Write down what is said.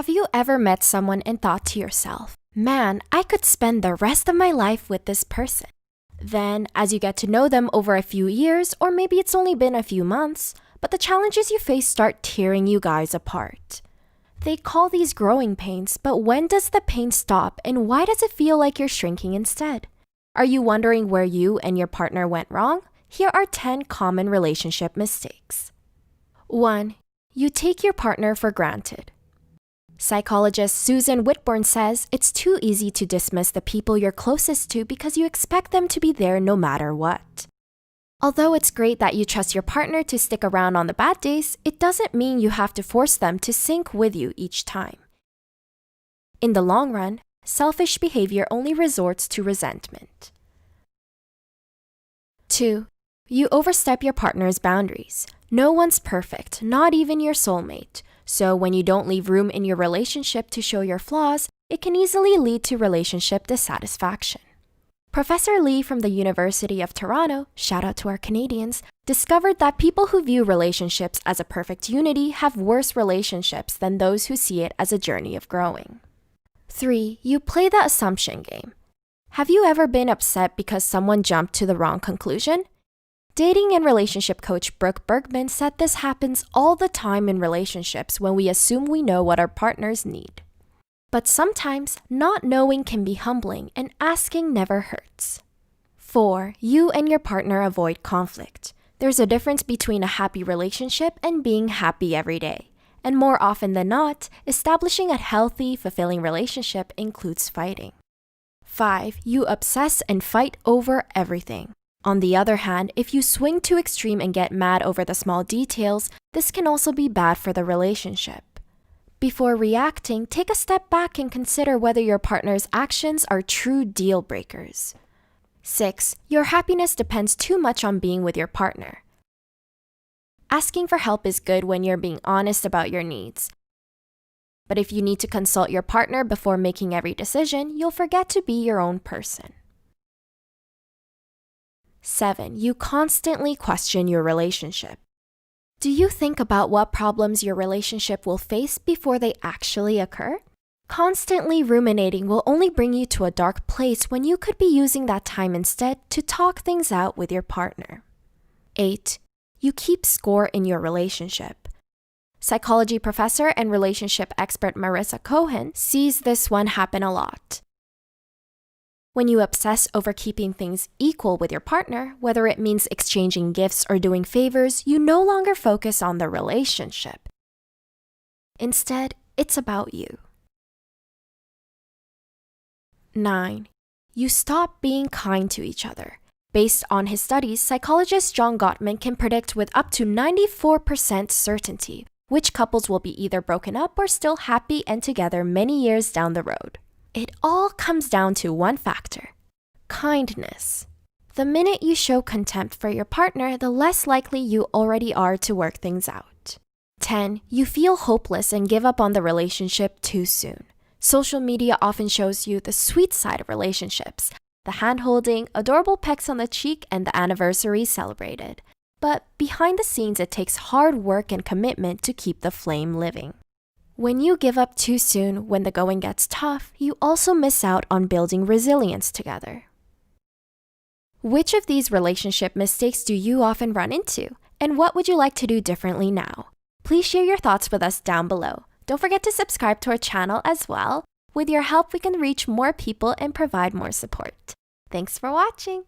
Have you ever met someone and thought to yourself, man, I could spend the rest of my life with this person? Then, as you get to know them over a few years, or maybe it's only been a few months, but the challenges you face start tearing you guys apart. They call these growing pains, but when does the pain stop and why does it feel like you're shrinking instead? Are you wondering where you and your partner went wrong? Here are 10 common relationship mistakes. 1. You take your partner for granted. Psychologist Susan Whitburn says it's too easy to dismiss the people you're closest to because you expect them to be there no matter what. Although it's great that you trust your partner to stick around on the bad days, it doesn't mean you have to force them to sync with you each time. In the long run, selfish behavior only resorts to resentment. 2. You overstep your partner's boundaries. No one's perfect, not even your soulmate. So when you don't leave room in your relationship to show your flaws, it can easily lead to relationship dissatisfaction. Professor Lee from the University of Toronto, shout out to our Canadians, discovered that people who view relationships as a perfect unity have worse relationships than those who see it as a journey of growing. 3. You play the assumption game. Have you ever been upset because someone jumped to the wrong conclusion? Dating and relationship coach Brooke Bergman said this happens all the time in relationships when we assume we know what our partners need. But sometimes, not knowing can be humbling and asking never hurts. 4. You and your partner avoid conflict. There's a difference between a happy relationship and being happy every day. And more often than not, establishing a healthy, fulfilling relationship includes fighting. 5. You obsess and fight over everything. On the other hand, if you swing too extreme and get mad over the small details, this can also be bad for the relationship. Before reacting, take a step back and consider whether your partner's actions are true deal breakers. 6. Your happiness depends too much on being with your partner. Asking for help is good when you're being honest about your needs. But if you need to consult your partner before making every decision, you'll forget to be your own person. 7. You constantly question your relationship. Do you think about what problems your relationship will face before they actually occur? Constantly ruminating will only bring you to a dark place when you could be using that time instead to talk things out with your partner. 8. You keep score in your relationship. Psychology professor and relationship expert Marissa Cohen sees this one happen a lot. When you obsess over keeping things equal with your partner, whether it means exchanging gifts or doing favors, you no longer focus on the relationship. Instead, it's about you. 9. You stop being kind to each other. Based on his studies, psychologist John Gottman can predict with up to 94% certainty which couples will be either broken up or still happy and together many years down the road. It all comes down to one factor: kindness. The minute you show contempt for your partner, the less likely you already are to work things out. 10. You feel hopeless and give up on the relationship too soon. Social media often shows you the sweet side of relationships, the hand-holding, adorable pecks on the cheek, and the anniversary celebrated. But behind the scenes, it takes hard work and commitment to keep the flame living. When you give up too soon when the going gets tough, you also miss out on building resilience together. Which of these relationship mistakes do you often run into? And what would you like to do differently now? Please share your thoughts with us down below. Don't forget to subscribe to our channel as well. With your help, we can reach more people and provide more support. Thanks for watching!